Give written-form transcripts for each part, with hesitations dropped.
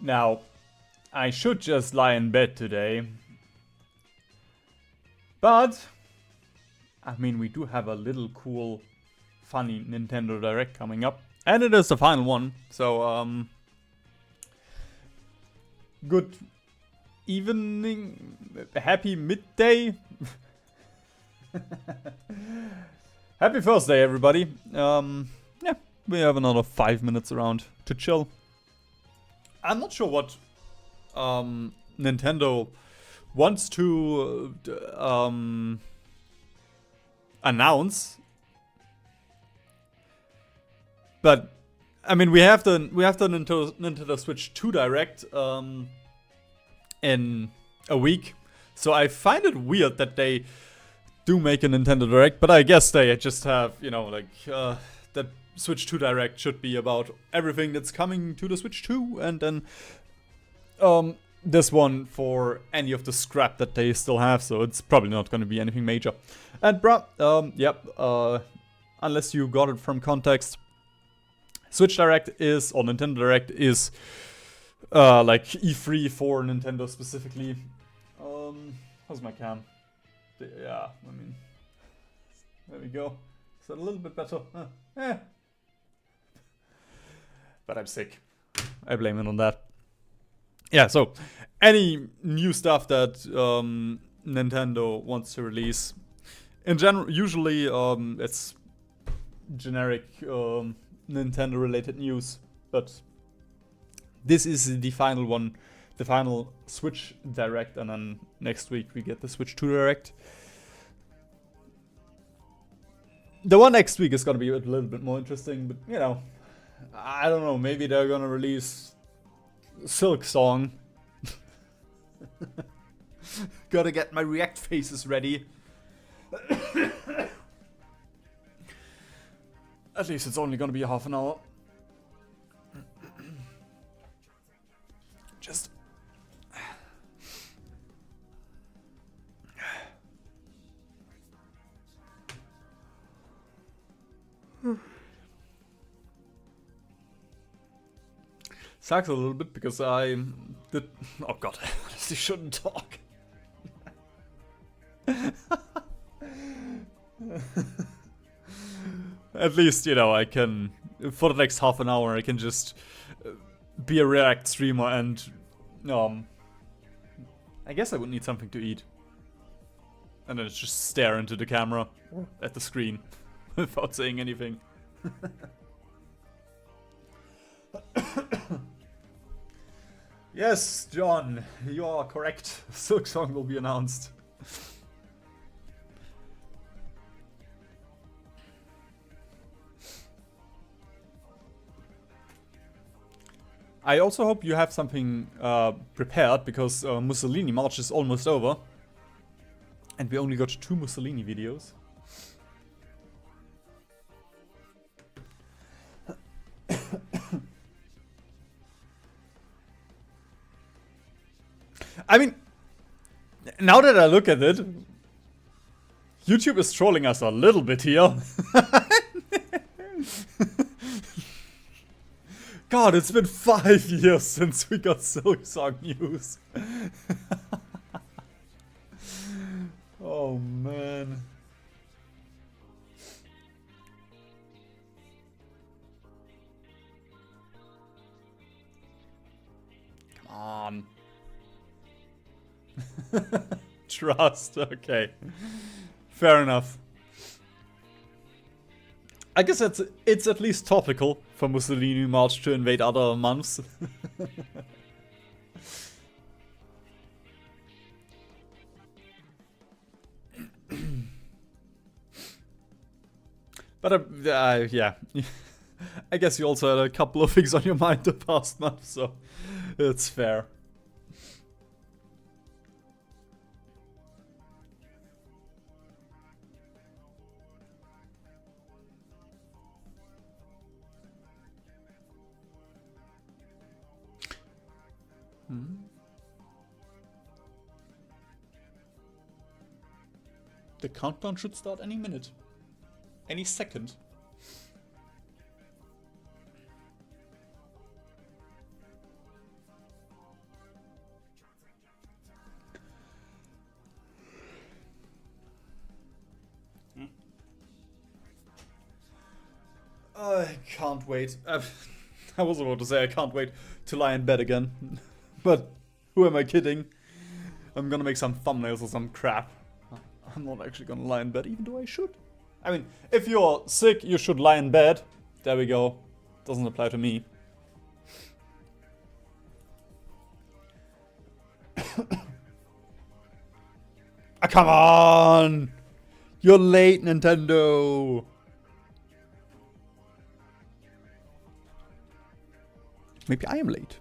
Now, I should just lie in bed today. But, I mean, we do have a little cool, funny Nintendo Direct coming up. And it is the final one. So, good evening, happy midday. Happy Thursday, everybody. Yeah, we have another 5 minutes around to chill. I'm not sure what Nintendo wants to announce, but I mean we have the Nintendo Switch 2 Direct in a week, so I find it weird that they do make a Nintendo Direct, but I guess they just have, you know, like that Switch 2 Direct should be about everything that's coming to the Switch 2, and then this one for any of the scrap that they still have, so it's probably not going to be anything major. And unless you got it from context, Switch Direct is, or Nintendo Direct is, like E3 for Nintendo specifically. How's my cam? Yeah, I mean, there we go. Is that a little bit better? But I'm sick. I blame it on that. Yeah, so any new stuff that Nintendo wants to release, in general, usually it's generic Nintendo-related news, but this is the final one, the final Switch Direct, and then next week we get the Switch 2 Direct. The one next week is gonna be a little bit more interesting, but you know, I don't know, maybe they're gonna release Silk Song. Gotta get my react faces ready. At least it's only gonna be half an hour. Just sucks a little bit because I did. Oh god, I honestly shouldn't talk. At least, you know, I can, for the next half an hour, I can just be a React streamer and, I guess I would need something to eat. And then just stare into the camera at the screen without saying anything. Yes, John, you are correct. Silk Song will be announced. I also hope you have something prepared, because Mussolini March is almost over. And we only got 2 Mussolini videos. I mean, now that I look at it, YouTube is trolling us a little bit here. God, it's been 5 years since we got Silk Song news. Oh man. Come on. Trust, okay. Fair enough. I guess it's at least topical for Mussolini March to invade other months. But yeah. I guess you also had a couple of things on your mind the past month, so it's fair. The countdown should start any minute. Any second. I can't wait. I was about to say I can't wait to lie in bed again. But who am I kidding? I'm gonna make some thumbnails or some crap. I'm not actually gonna lie in bed, even though I should. I mean, if you're sick, you should lie in bed. There we go. Doesn't apply to me. Ah, come on! You're late, Nintendo! Maybe I am late.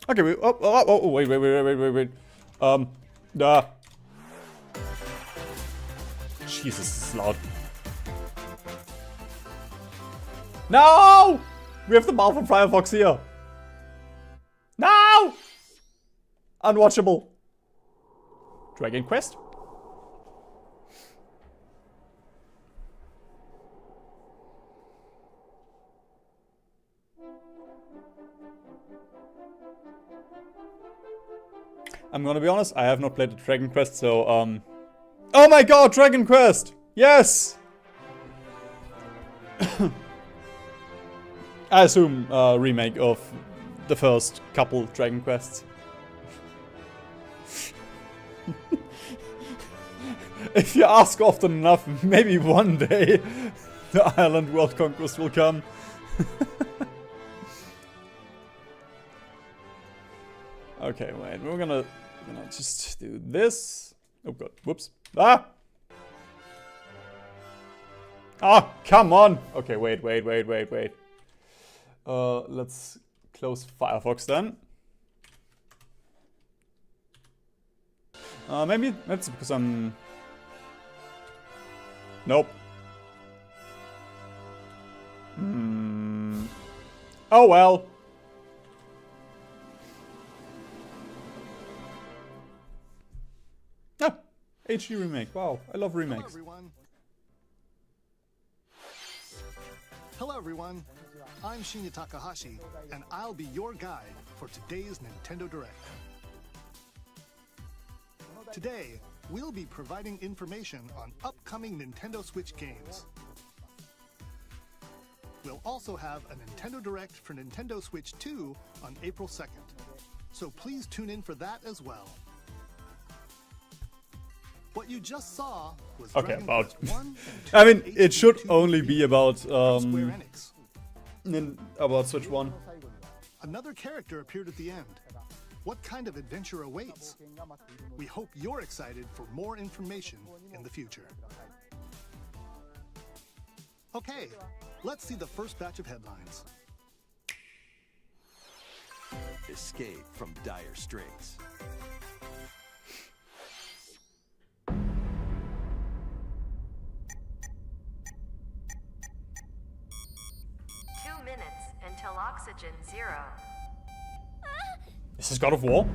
Okay, wait, wait. Jesus, this is loud. No! We have the mouth of Firefox here. No! Unwatchable. Dragon Quest? I'm gonna be honest, I have not played the Dragon Quest, so, Oh my god, Dragon Quest! Yes! I assume a remake of the first couple Dragon Quests. If you ask often enough, maybe one day the Ireland World Conquest will come. Okay, wait, we're gonna just do this. Oh god, whoops. Ah! Oh, come on! Okay, wait. Let's close Firefox then. Maybe that's because I'm... Nope. Oh well. Ah, HD remake. Wow, I love remakes. Hello everyone. I'm Shinya Takahashi, and I'll be your guide for today's Nintendo Direct. Today, we'll be providing information on upcoming Nintendo Switch games. We'll also have a Nintendo Direct for Nintendo Switch 2 on April 2nd, so please tune in for that as well. What you just saw was Okay, Dragon about... Quest 1 and 2 I mean, it HD should 2D only be about, from Square Enix. about Switch 1. Another character appeared at the end. What kind of adventure awaits? We hope you're excited for more information in the future. Okay, let's see the first batch of headlines. Escape from dire straits. Until oxygen 0. This is God of War?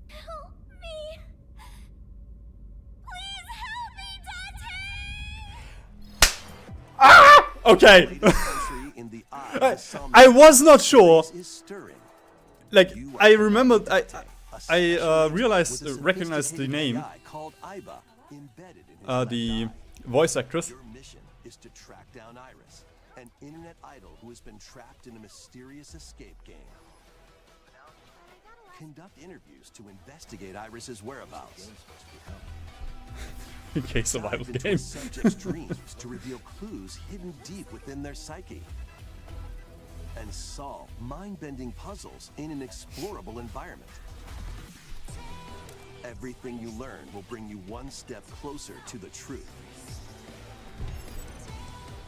Help me! Please help me, Dante! Ah! Okay. I was not sure. Like, I remembered, I recognized the name. The voice actress. Your mission is to track down Iris, an internet idol who has been trapped in a mysterious escape game. Conduct interviews to investigate Iris's whereabouts. In case survival Dive into game. a subject's dreams to reveal clues hidden deep within their psyche. And solve mind-bending puzzles in an explorable environment. Everything you learn will bring you one step closer to the truth.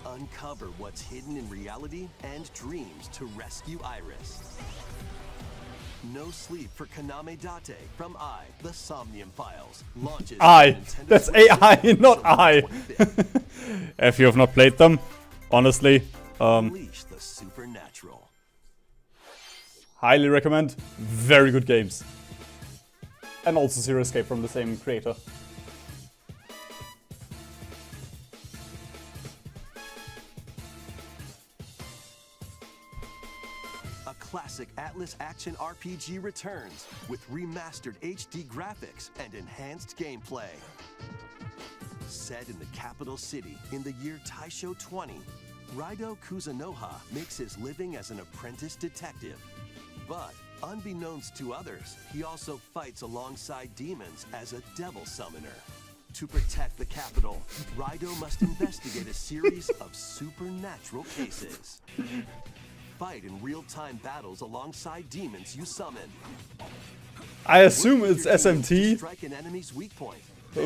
Uncover what's hidden in reality and dreams to rescue Iris. No Sleep for Kaname Date from The Somnium Files launches. That's AI, not I. If you have not played them, honestly, Unleash the supernatural. highly recommend. Very good games. And also Zero Escape from the same creator. a classic Atlas action RPG returns with remastered HD graphics and enhanced gameplay. Set in the capital city in the year Taisho 20, Raido Kuzunoha makes his living as an apprentice detective. But unbeknownst to others, he also fights alongside demons as a devil summoner. To protect the capital, Raido must investigate a series of supernatural cases. Fight in real-time battles alongside demons you summon. I assume it's Your team to SMT, strike an enemy's weak point.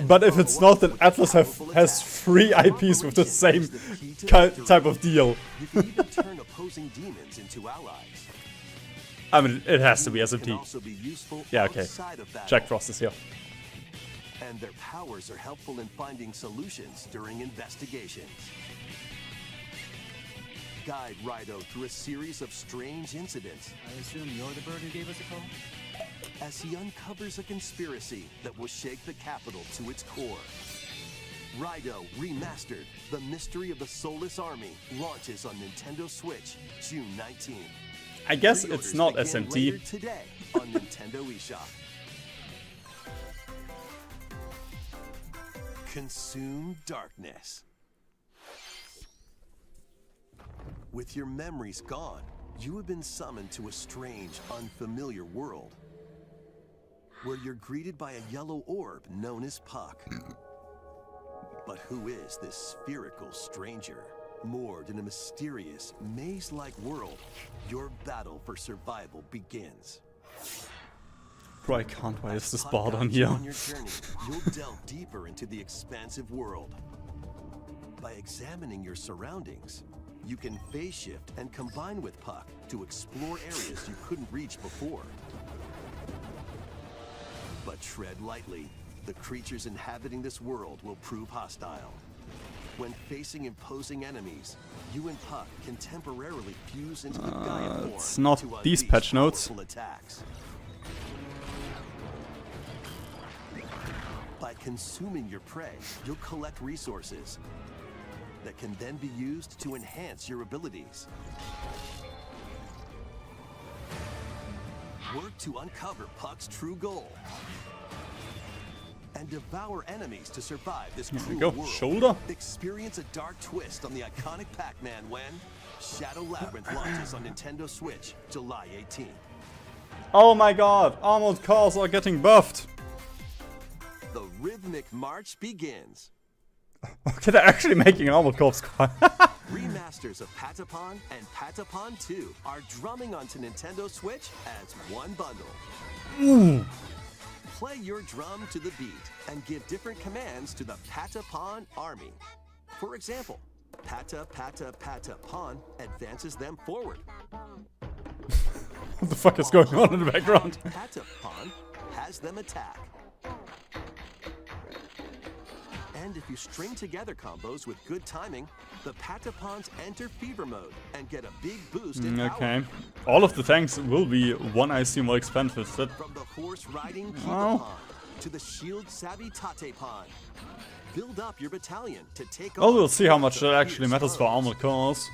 but if it's not, then Atlas has 3 IPs with the same type of deal. You can even turn opposing demons into allies. I mean, it has to be Can SMT. also be useful Yeah, okay. outside of battle. Jack Frost is here. And their powers are helpful in finding solutions during investigations. Guide Raido through a series of strange incidents I assume you're the bird who gave us a call? as he uncovers a conspiracy that will shake the capital to its core. Raido Remastered, The Mystery of the Soulless Army, launches on Nintendo Switch June 19. I guess Pre-orders it's not begin later SMT. today on Nintendo eShop. Consume darkness. With your memories gone, you have been summoned to a strange, unfamiliar world, where you're greeted by a yellow orb known as Puck. But who is this spherical stranger? Moored in a mysterious, maze-like world, your battle for survival begins. Bro, I can't wait. Is this Puck bard on guides you here? on your journey, you'll delve deeper into the expansive world. By examining your surroundings, you can phase shift and combine with Puck to explore areas you couldn't reach before. But tread lightly. The creatures inhabiting this world will prove hostile. When facing imposing enemies, you and Puck can temporarily fuse into the Gaia form it's not to these unleash patch notes. powerful attacks. By consuming your prey, you'll collect resources that can then be used to enhance your abilities. Work to uncover Puck's true goal and devour enemies to survive this There we cruel go. world. Shoulder. Experience a dark twist on the iconic Pac-Man when Shadow Labyrinth launches on Nintendo Switch July 18th. Oh my god, armored cars are getting buffed. The rhythmic march begins. Okay, they're actually making an armored corps squad. Remasters of Patapon and Patapon 2 are drumming onto Nintendo Switch as one bundle. Play your drum to the beat and give different commands to the Patapon army. For example, Pata Pata Patapon advances them forward. What the fuck is going on in the background? Patapon has them attack. And if you string together combos with good timing, the Patapons enter fever mode and get a big boost in power. Okay. All of the tanks will be one IC more expensive. That From the horse-riding Wow. Kibapon to the shield-savvy Tatepon. Build up your battalion to take well, on we'll see how much the that actually fierce matters for foes. armored cars.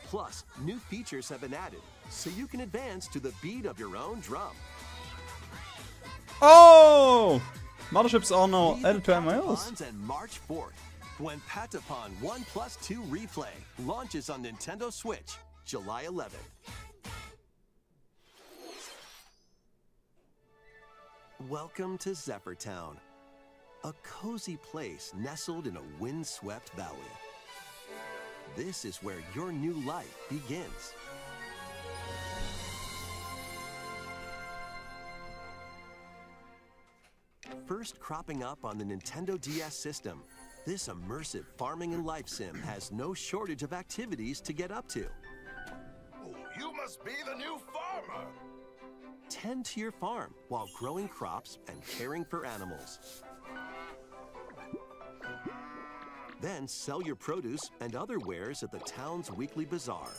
Plus, new features have been added, so you can advance to the beat of your own drum. Oh! Motherships are now Lead added the to MILs. Patapons and march forth when Patapon 1+2 Replay launches on Nintendo Switch July 11th. Welcome to Zephyr Town, a cozy place nestled in a windswept valley. This is where your new life begins. First cropping up on the Nintendo DS system, this immersive farming and life sim has no shortage of activities to get up to. You must be the new farmer. Tend to your farm while growing crops and caring for animals. Then sell your produce and other wares at the town's weekly bazaar.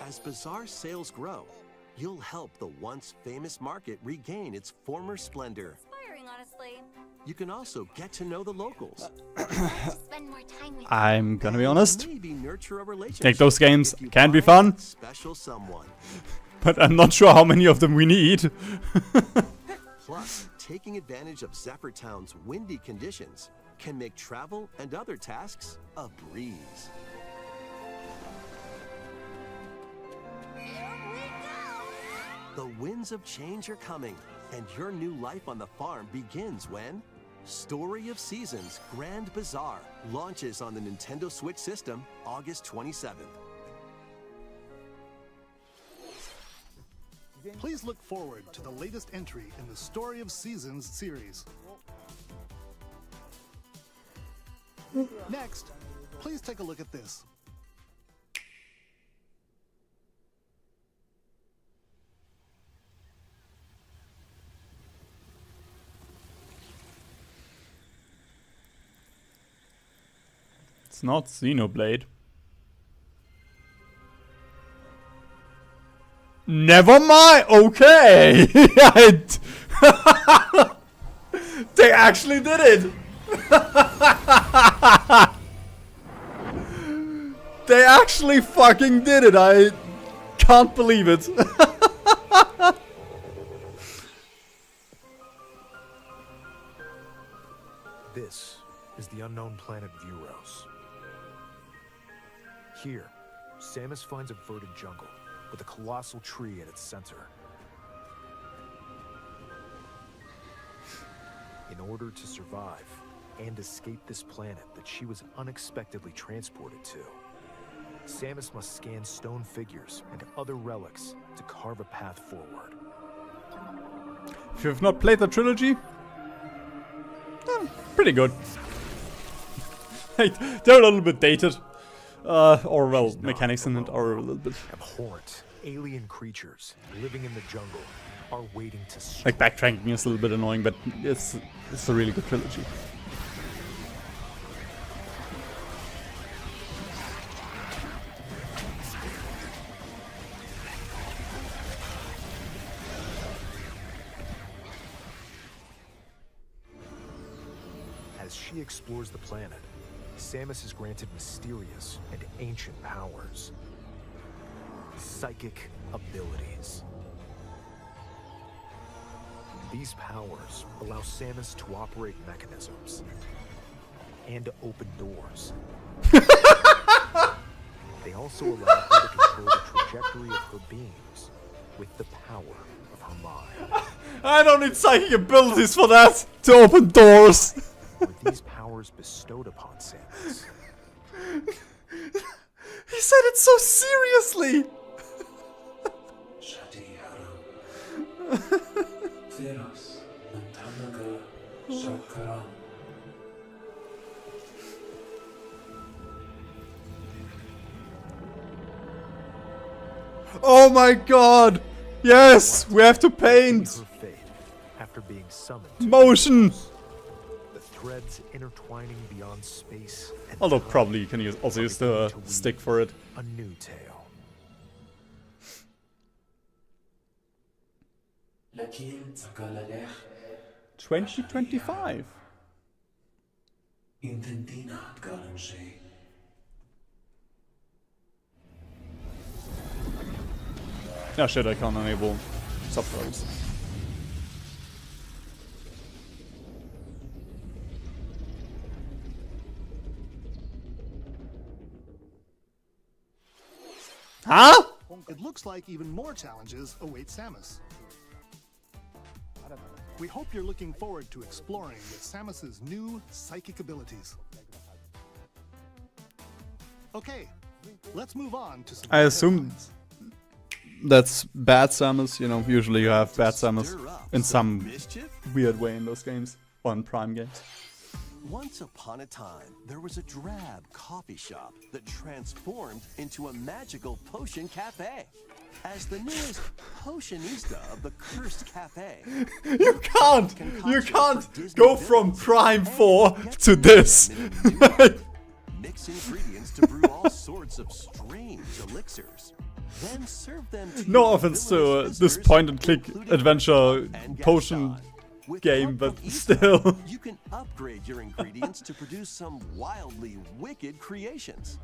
As bazaar sales grow, you'll help the once famous market regain its former splendor. Inspiring, honestly. You can also get to know the locals. Spend more time with I'm gonna be honest. Maybe nurture a relationship. Like, those games if you can be find fun, that special someone. but I'm not sure how many of them we need. Plus, taking advantage of Zephyr Town's windy conditions can make travel and other tasks a breeze. The winds of change are coming, and your new life on the farm begins when Story of Seasons Grand Bazaar launches on the Nintendo Switch system August 27th. Please look forward to the latest entry in the Story of Seasons series. Next, please take a look at this. It's not Xenoblade. Never mind. Okay. They actually did it. They actually fucking did it. I can't believe it. This is the unknown planet Vuros. Here, Samus finds a verdant jungle with a colossal tree at its center. In order to survive and escape this planet that she was unexpectedly transported to, Samus must scan stone figures and other relics to carve a path forward. If you've not played the trilogy, pretty good. They're a little bit dated. Or well, mechanics in it are a little bit Abhorrent, alien creatures living in the jungle are waiting to like backtracking is a little bit annoying, but it's a really good trilogy. As she explores the planet, Samus is granted mysterious and ancient powers. Psychic abilities. These powers allow Samus to operate mechanisms and to open doors. They also allow her to control the trajectory of her beings with the power of her mind. I don't need psychic abilities for that to open doors. With these powers bestowed upon Samus, He said it so seriously. Oh my god! Yes, we have to paint her fate after being summoned. motion. The threads intertwining beyond space and Although time, probably you can also use the to weave stick for it. a new tale. Lakin Zagalaleх 2025. Intentina Galanche. Oh shit, I can't enable subtitles. Huh? It looks like even more challenges await Samus. We hope you're looking forward to exploring with Samus's new psychic abilities. Okay, let's move on to some I assume headlines. that's bad Samus, you know, usually you have bad Samus Stir up in some mischief? weird way in those games, on Prime games. Once upon a time, there was a drab coffee shop that transformed into a magical potion cafe. As the newest potionista of the cursed cafe, You can't concoctions for go Disney from villains Prime and 4 get to this. mix ingredients to brew all sorts of strange elixirs. Then serve them to No your offense villainous to this visitors, point and click including adventure and potion Gaston. With game, help but from still. You can upgrade your ingredients to produce some wildly wicked creations.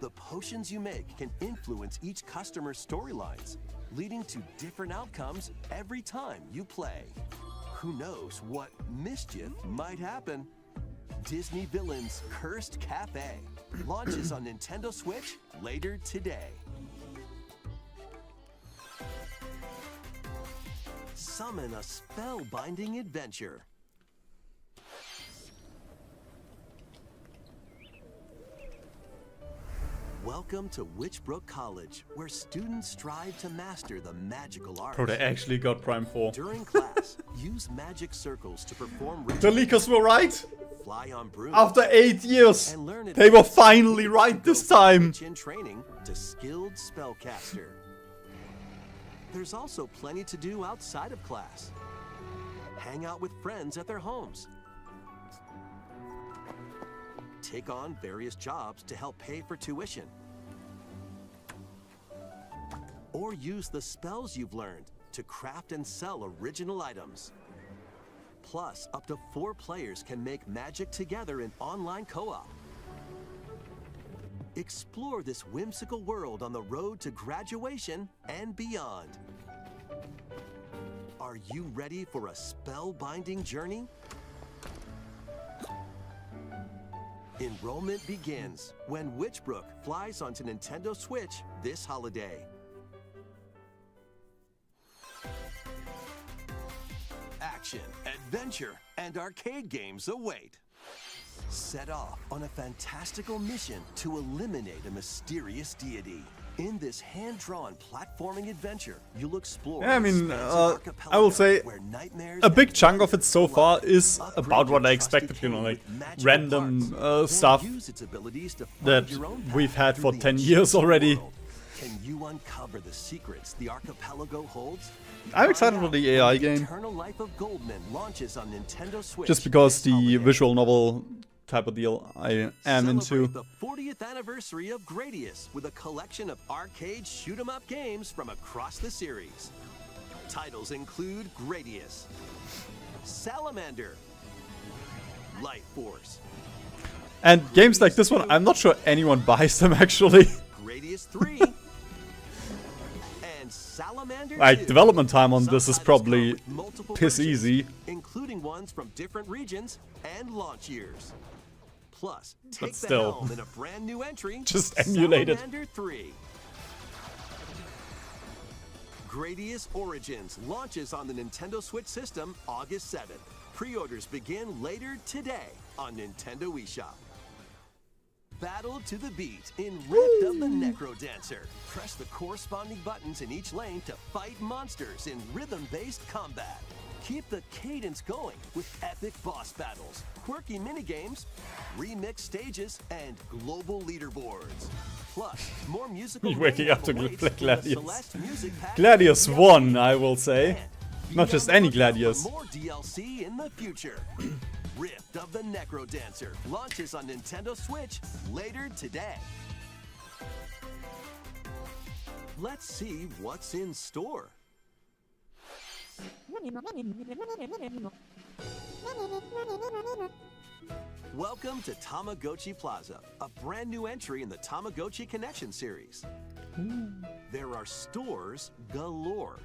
The potions you make can influence each customer's storylines, leading to different outcomes every time you play. Who knows what mischief might happen? Disney Villains Cursed Cafe launches on Nintendo Switch later today. Summon a spellbinding adventure. Welcome to Witchbrook College, where students strive to master the magical arts. Bro, they actually got Prime 4. During class, use magic circles to perform The rituals, leakers were right! fly on brooms, After 8 years! and learn They were advanced finally skills right to this go from time! witch in training to skilled spellcaster. There's also plenty to do outside of class. Hang out with friends at their homes. Take on various jobs to help pay for tuition. Or use the spells you've learned to craft and sell original items. Plus, up to 4 players can make magic together in online co-op. Explore this whimsical world on the road to graduation and beyond. Are you ready for a spellbinding journey? Enrollment begins when Witchbrook flies onto Nintendo Switch this holiday. Action, adventure, and arcade games await. Set off on a fantastical mission to eliminate a mysterious deity. In this hand-drawn platforming adventure, you'll explore Yeah, I the mean, expansive I will archipelago say where nightmares a big and chunk of it so wonders far flow. is Upgrade about what your I trusty expected, you know, king like with magical random parts, then stuff use its abilities to find that your own we've path had through for the 10 years enchanted already. world. Can you uncover the secrets the archipelago holds? I'm excited Find for the out AI when game. Eternal Life of Goldman launches on Nintendo Switch Just because this the holiday. visual novel type of deal I am Celebrate into. the 40th anniversary of Gradius with a collection of arcade shoot-'em-up games from across the series. Titles include Gradius, Salamander, Life Force, And games like this one, I'm not sure anyone buys them actually. Gradius 3, and Salamander 2. Like, development time on Some this is titles probably come with multiple piss versions, easy. including ones from different regions and launch years. Plus, take the still. helm in a brand new entry. Just emulate it. Salamander 3. Gradius Origins launches on the Nintendo Switch system August 7th. Pre-orders begin later today on Nintendo eShop. Battle to the beat in Rift of the Necrodancer. Press the corresponding buttons in each lane to fight monsters in rhythm-based combat. Keep the cadence going with epic boss battles, quirky minigames, remixed stages, and global leaderboards. Plus, more musical You're waking up to mayhem awaits play in the Gladius. Celeste Music Pack Gladius DLC. 1, I will say. And Not be just on the any lookout for Gladius. More DLC in the future. Rift of the Necrodancer launches on Nintendo Switch later today. Let's see what's in store. Welcome to Tamagotchi Plaza, a brand new entry in the Tamagotchi Connection series. There are stores galore.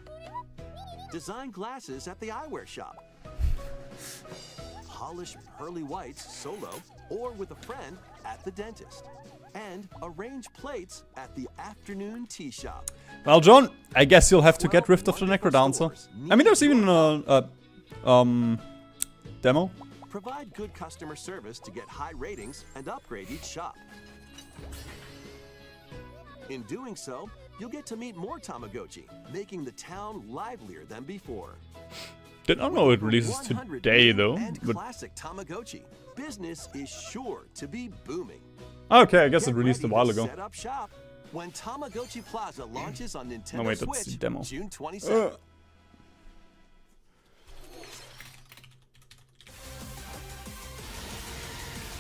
Design glasses at the eyewear shop. Polish pearly whites solo or with a friend at the dentist. And arrange plates at the afternoon tea shop. Well, John, I guess you'll have to get 12 Rift of the wonderful Necrodancer. stores I mean, there's near even your a demo. Provide good customer service to get high ratings and upgrade each shop. In doing so, you'll get to meet more Tamagotchi, making the town livelier than before. Did not know it For releases 100 today new though. And But classic Tamagotchi. Business is sure to be booming. okay, I guess Get it released a ready while to ago. Set up shop when Tamagotchi Plaza launches on Nintendo Oh, wait, that's Switch the demo. June 27th.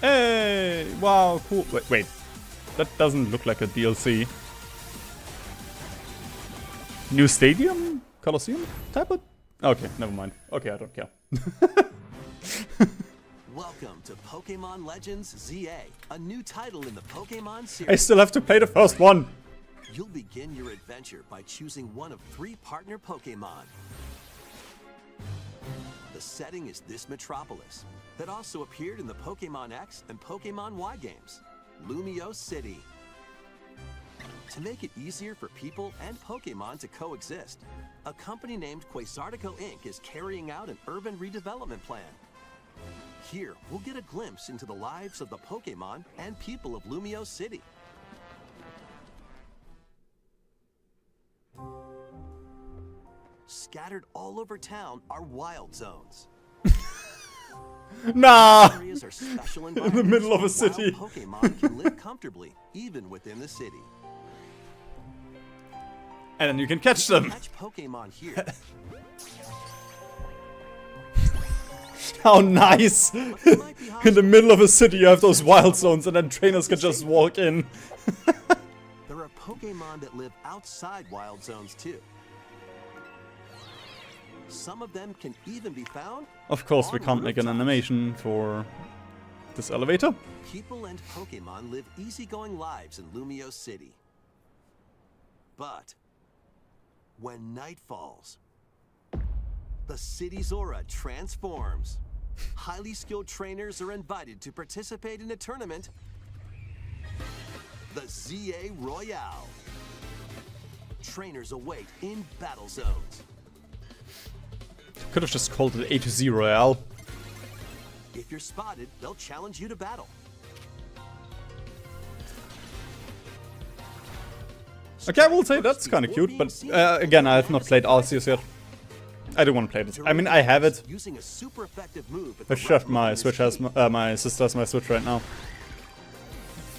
Hey, wow, cool. Wait, that doesn't look like a DLC. New stadium, Colosseum type of Okay, never mind. Okay, I don't care. Welcome to Pokemon Legends ZA, a new title in the Pokemon I series. still have to play the first one. You'll begin your adventure by choosing one of 3 partner Pokemon. The setting is this metropolis that also appeared in the Pokemon X and Pokemon Y games, Lumio City. To make it easier for people and Pokemon to coexist, a company named Quasartico Inc. is carrying out an urban redevelopment plan. Here, we'll get a glimpse into the lives of the Pokemon and people of Lumio City. Scattered all over town are wild zones. Nah! Areas are special In the middle of a environments where city. wild Pokemon can live comfortably, even within the city. And then you can catch them. Catch Pokemon here. How nice! In the middle of a city you have those wild zones and then trainers can just walk in. There are Pokemon that live outside wild zones too. Some of them can even be found. Of course we on can't make an rooftops. animation for this elevator. People and Pokemon live easygoing lives in Lumio City. But when night falls, the city's aura transforms. Highly skilled trainers are invited to participate in a tournament, the ZA Royale. Trainers await in battle zones. Could have just called it A to Z Royale. If you're spotted, they'll challenge you to battle. Okay, I will say that's kind of cute, but again, I have not played Arceus yet. I do want to play this. I mean, I have it. Using a super effective move at I the shoved right my moment Switch is has key. my sister has my Switch right now.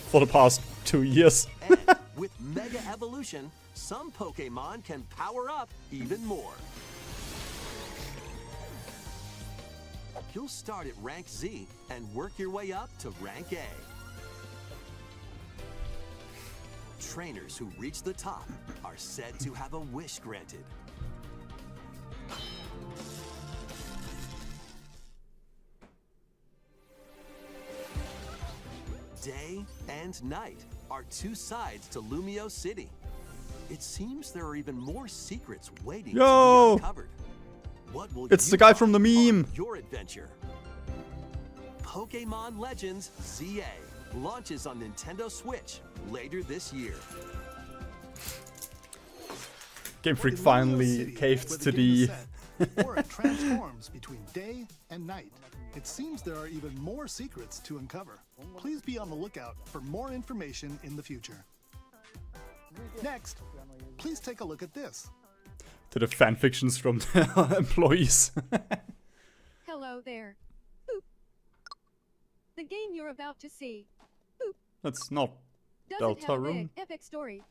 For the past 2 years. And with Mega Evolution, some Pokemon can power up even more. You'll start at rank Z and work your way up to rank A. Trainers who reach the top are said to have a wish granted. Day and night are 2 sides to Lumio City. It seems there are even more secrets waiting Yo! to be uncovered. What will It's you the guy from the find on meme. Your adventure. Pokemon Legends ZA launches on Nintendo Switch later this year. Game Freak In Lumio finally City, caved where to game is the... set, aura transforms between day and night. It seems there are even more secrets to uncover. Please be on the lookout for more information in the future. Next, please take a look at this. to the fanfictions from the employees. Hello there. Boop. The game you're about to see That's not doesn't have a Deltarune. big, epic story.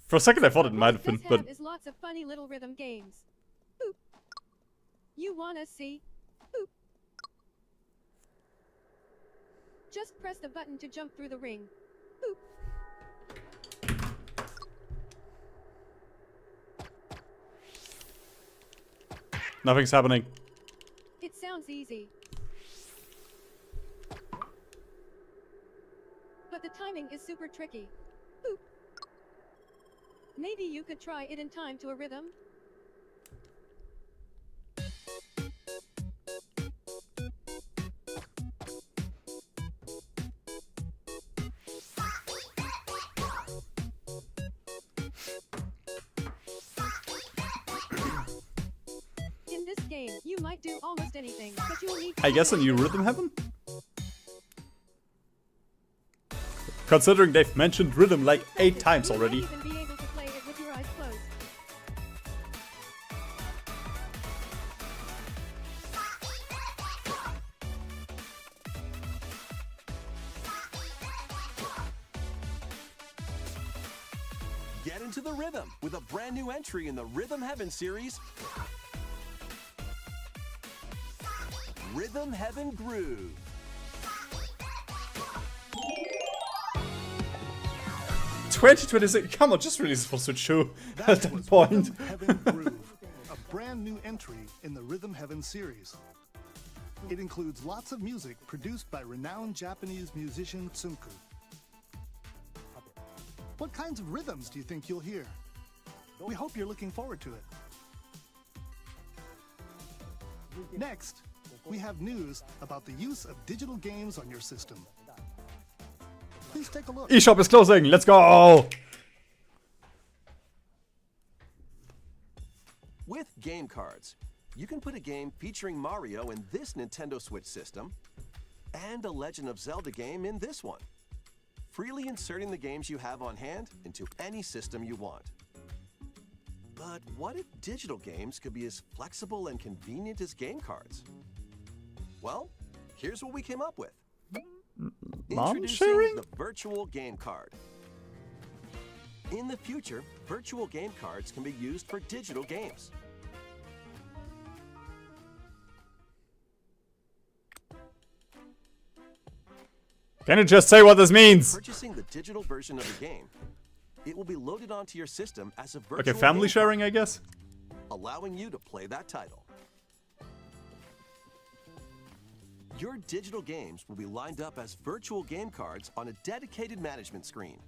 For a second I thought it might have What been, it but does have is lots of funny little rhythm games. Boop. You wanna see? Boop. Just press the button to jump through the ring. Boop. nothing's happening. It sounds easy. But the timing is super tricky. Boop. Maybe you could try it in time to a rhythm? In this game, you might do almost anything, but you'll need to I guess a new rhythm heaven? Considering they've mentioned rhythm like 8 times You might already. even be able to play it with your eyes closed. Get into the rhythm with a brand new entry in the Rhythm Heaven series, Rhythm Heaven Groove. '2026, come on, just release it for Switch 2 at That that was point. Rhythm Heaven Groove, a brand brand new entry in the Rhythm Heaven series. It includes lots of music produced by renowned Japanese musician Tsunku. What kinds of rhythms do you think you'll hear? We hope you're looking forward to it. Next, we have news about the use of digital games on your system. Please take a look. eShop is closing. Let's go. With game cards, you can put a game featuring Mario in this Nintendo Switch system and a Legend of Zelda game in this one, freely inserting the games you have on hand into any system you want. But what if digital games could be as flexible and convenient as game cards? Well, here's what we came up with. Mom Introducing sharing? the Virtual Game Card. In the future, virtual game cards can be used for digital games. Can you just say what this means? Purchasing the digital version of the game, it will be loaded onto your system as a virtual Okay, family game sharing, I guess. card, allowing you to play that title. Your digital games will be lined up as virtual game cards on a dedicated management screen.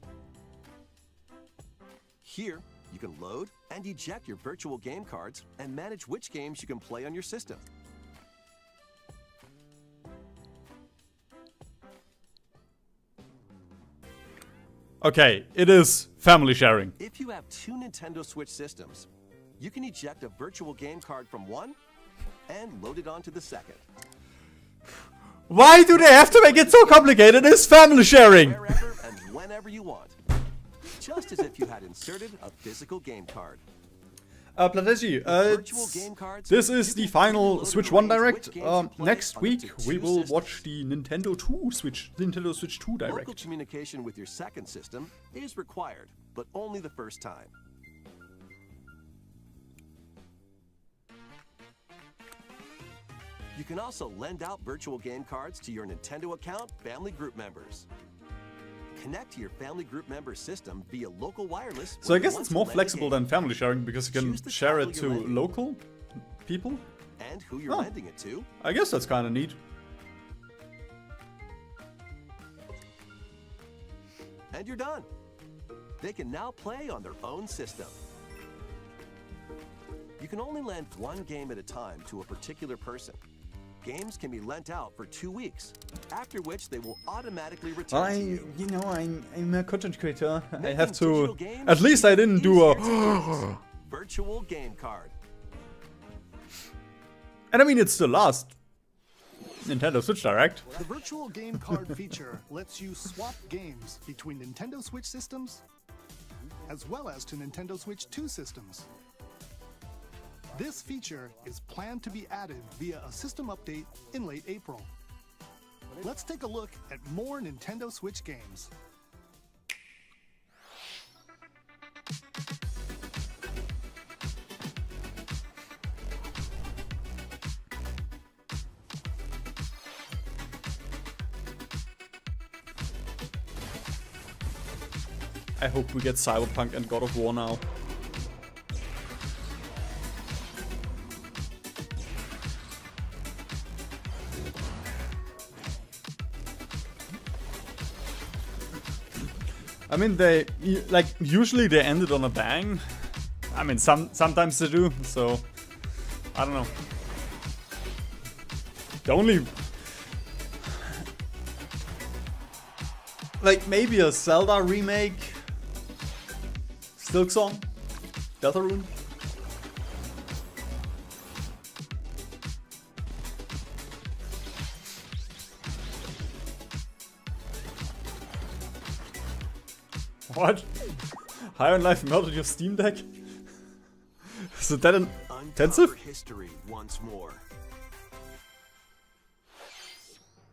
Here, you can load and eject your virtual game cards and manage which games you can play on your system. Okay, it is family sharing. If you have two Nintendo Switch systems, you can eject a virtual game card from one and load it onto the second. Why do they have to make it so complicated? It's family sharing. Wherever and whenever you want. Just as if you had inserted a physical game card. Plateji, Virtual game cards, this is you the can final load Switch and 1 arrange Direct. which games you play Next on up week to we two will systems. watch the Nintendo Switch 2 Local Direct. communication with your second system is required, but only the first time. You can also lend out virtual game cards to your Nintendo account family group members. Connect to your family group member system via local wireless. So I when you guess want it's to more lend a flexible game, than family sharing because you can Choose the share it title to you're lending. local people. and who you're Oh. lending it to. I guess that's kind of neat. And you're done. They can now play on their own system. You can only lend one game at a time to a particular person. Games can be lent out for 2 weeks, after which they will automatically return to you. I'm a content creator. I Making have digital to. games At least I didn't do easier to a. use. Virtual game card. And I mean, it's the last Nintendo Switch Direct. The virtual game card feature lets you swap games between Nintendo Switch systems as well as to Nintendo Switch 2 systems. This feature is planned to be added via a system update in late April. Let's take a look at more Nintendo Switch games. I hope we get Cyberpunk and God of War now. I mean, usually they ended on a bang. I mean, sometimes they do, so I don't know. The only, maybe a Zelda remake, Silksong, Deltarune. What? High on Life melted your Steam Deck? Is it that intensive? Uncover history once more.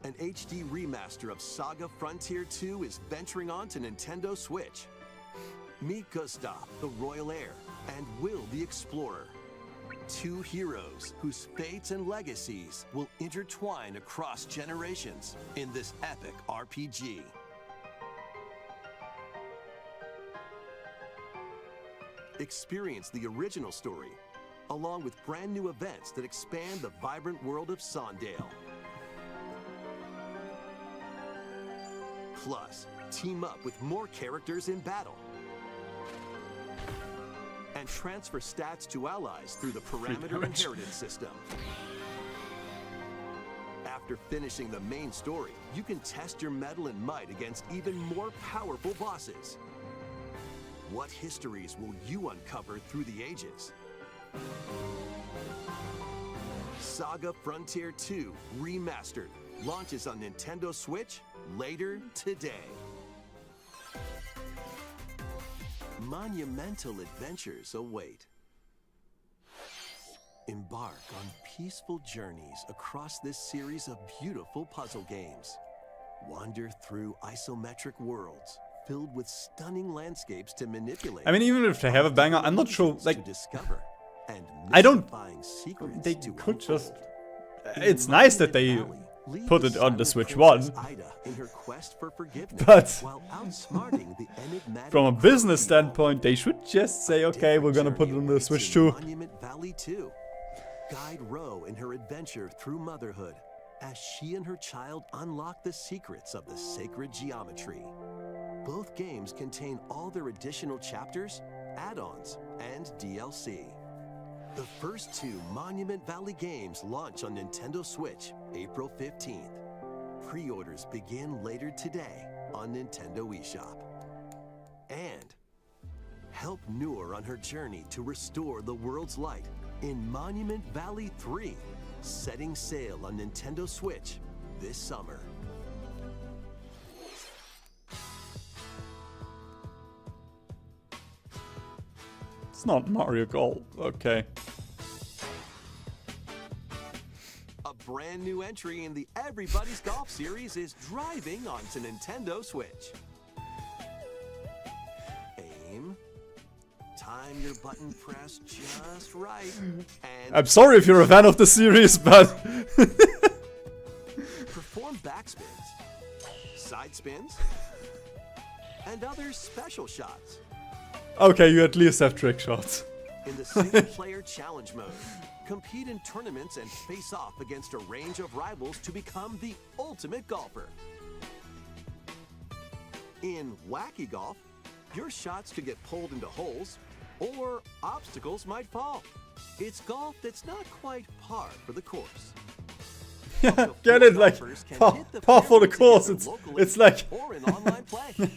An HD remaster of Saga Frontier 2 is venturing on to Nintendo Switch. Meet Gustav, the Royal Heir, and Will the Explorer. Two heroes whose fates and legacies will intertwine across generations in this epic RPG. Experience the original story along with brand new events that expand the vibrant world of Sondale. Plus, team up with more characters in battle. And transfer stats to allies through the parameter inheritance system. After finishing the main story, you can test your mettle and might against even more powerful bosses. What histories will you uncover through the ages? Saga Frontier 2 Remastered launches on Nintendo Switch later today. Monumental adventures await. Embark on peaceful journeys across this series of beautiful puzzle games. Wander through isometric worlds filled with stunning landscapes to manipulate. I mean, even if they have a banger, I'm not sure. Like, to discover and I don't. secrets They to could just. unfold. It's nice that they put it on the Switch 1, but from a business standpoint, they should just say, okay, we're gonna put it on the Switch 2. Monument Valley 2. Guide Ro in her adventure through motherhood as she and her child unlock the secrets of the sacred geometry. Both games contain all their additional chapters, add-ons, and DLC. The first two Monument Valley games launch on Nintendo Switch April 15th. Pre-orders begin later today on Nintendo eShop. And help Noor on her journey to restore the world's light in Monument Valley 3, setting sail on Nintendo Switch this summer. It's not Mario Golf, okay. A brand new entry in the Everybody's Golf series is driving onto Nintendo Switch. Aim. Time your button press just right. And I'm sorry if you're a fan of the series, but perform backspins, side spins, and other special shots. okay, you at least have trick shots. In the single-player challenge mode, compete in tournaments and face off against a range of rivals to become the ultimate golfer. In Wacky Golf, your shots could get pulled into holes, or obstacles might fall. It's golf that's not quite par for the course. Yeah, get it? Like, par for the course. It's like... Or in online play.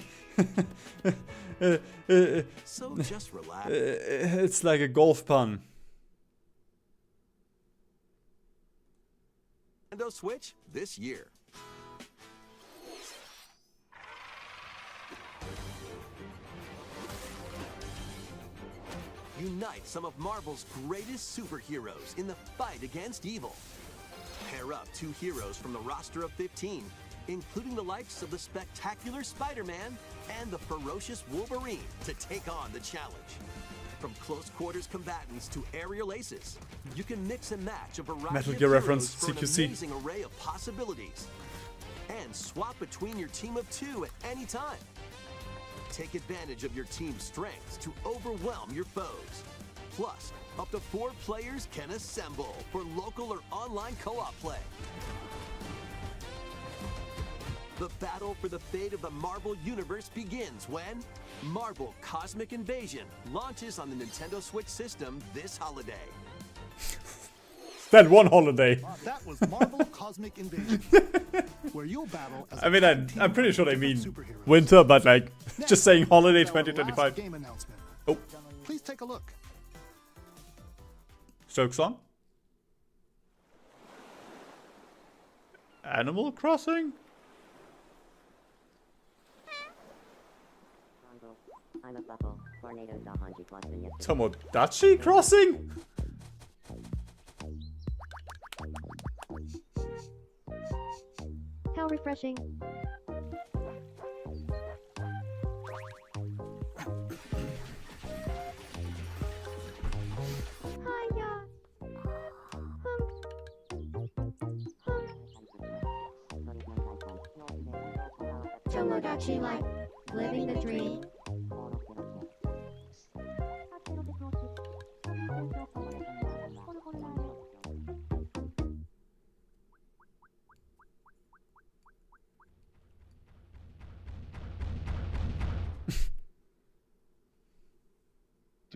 So just relax. It's like a golf pun. Nintendo Switch this year. Unite some of Marvel's greatest superheroes in the fight against evil. Pair up two heroes from the roster of 15, including the likes of the spectacular Spider-Man and the ferocious Wolverine, to take on the challenge. From close quarters combatants to aerial aces, you can mix and match a variety Metal of Gear heroes reference, for an CQC. amazing array of possibilities. And swap between your team of two at any time. Take advantage of your team's strengths to overwhelm your foes. Plus, up to 4 players can assemble for local or online co-op play. The battle for the fate of the Marvel Universe begins when Marvel Cosmic Invasion launches on the Nintendo Switch system this holiday. That one holiday. That was Marvel Cosmic Invasion, where you'll battle as I mean, a team I'm pretty sure they of mean superheroes. winter, but like, Next, just saying holiday our last 2025. game announcement. Oh, Please take a look. joke's on. Animal Crossing? Tomodachi Crossing? How refreshing. Hiya. Tomodachi Life. Living the dream.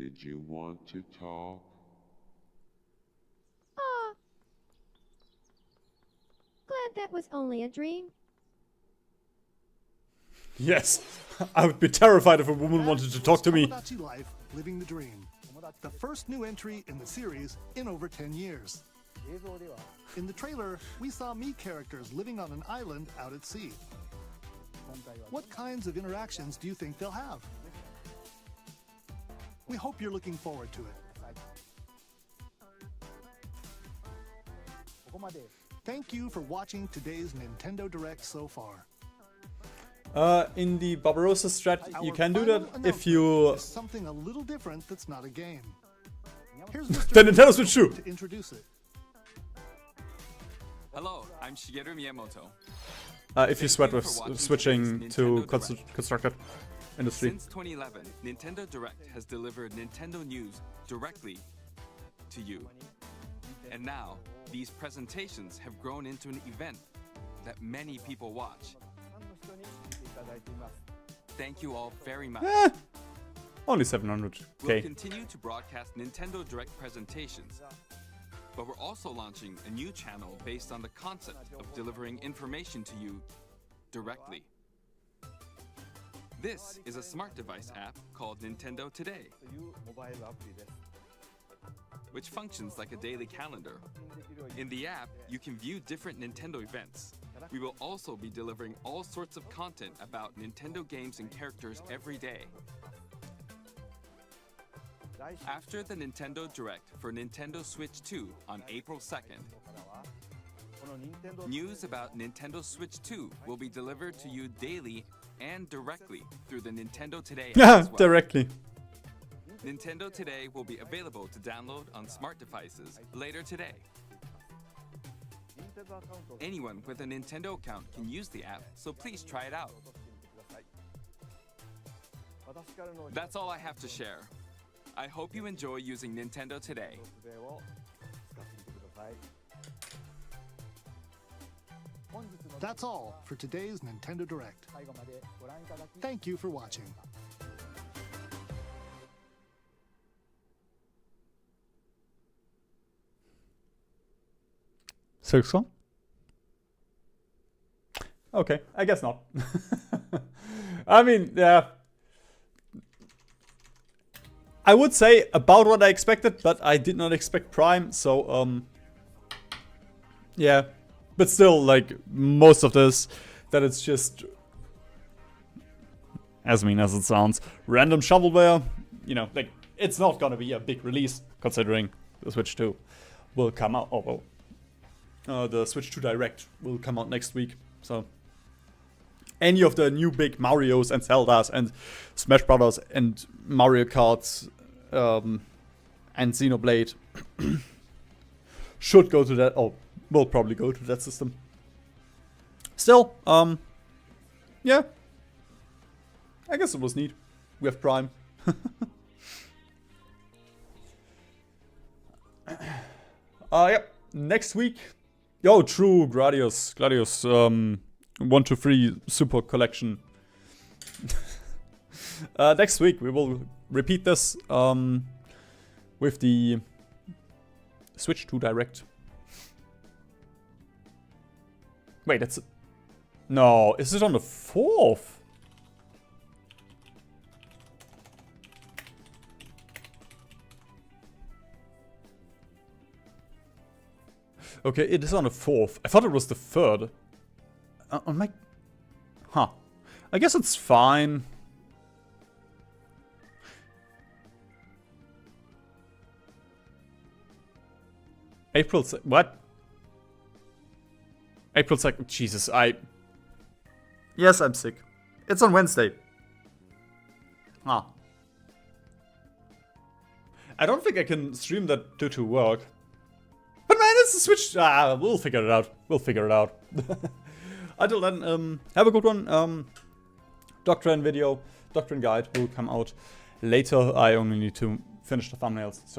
Did you want to talk? Aw. Glad that was only a dream. Yes, I would be terrified if a woman wanted to talk to me. Tomodachi Life, Living the Dream. The first new entry in the series in over 10 years. In the trailer, we saw Mii characters living on an island out at sea. What kinds of interactions do you think they'll have? We hope you're looking forward to it. Thank you for watching today's Nintendo Direct so far. In the Barbarossa strat, you Our can do final that if you... is something a little different that's not a game. Here's Mr. The Nintendo Switch 2. to introduce it. Hello, I'm Shigeru Miyamoto. If you sweat with switching to constructed industry. Since 2011, Nintendo Direct has delivered Nintendo news directly to you. And now, these presentations have grown into an event that many people watch. Thank you all very much. Only 700k. We'll continue to broadcast Nintendo Direct presentations, but we're also launching a new channel based on the concept of delivering information to you directly. This is a smart device app called Nintendo Today, which functions like a daily calendar. In the app, you can view different Nintendo events. We will also be delivering all sorts of content about Nintendo games and characters every day. After the Nintendo Direct for Nintendo Switch 2 on April 2nd, news about Nintendo Switch 2 will be delivered to you daily and directly through the Nintendo Today app as well. Directly. Nintendo Today will be available to download on smart devices later today. Anyone with a Nintendo account can use the app, so please try it out. That's all I have to share. I hope you enjoy using Nintendo Today. That's all for today's Nintendo Direct. Thank you for watching. Silksong? Okay, I guess not. I mean, yeah. I would say about what I expected, but I did not expect Prime, so, yeah. But still, like, most of this, that it's just, as mean as it sounds, random shovelware, you know, like, it's not gonna be a big release, considering the Switch 2 will come out, although the Switch 2 Direct will come out next week, so any of the new big Marios and Zeldas and Smash Brothers and Mario Karts and Xenoblade should go to that, or will probably go to that system. Still, yeah, I guess it was neat. We have Prime. Yep, next week. Yo, true, Gradius, 1 to 3 Super Collection. Next week we will repeat this with the Switch 2 Direct. Wait, that's... No, is it on the 4th? Okay, it is on the 4th. I thought it was the 3rd. On my... Huh. I guess it's fine. April... What? April 2nd. Jesus, Yes, I'm sick. It's on Wednesday. Huh. I don't think I can stream that due to work. But man, it's a Switch. We'll figure it out. We'll figure it out. Until then, have a good one. Doctrine video, Doctrine guide will come out later. I only need to finish the thumbnails. So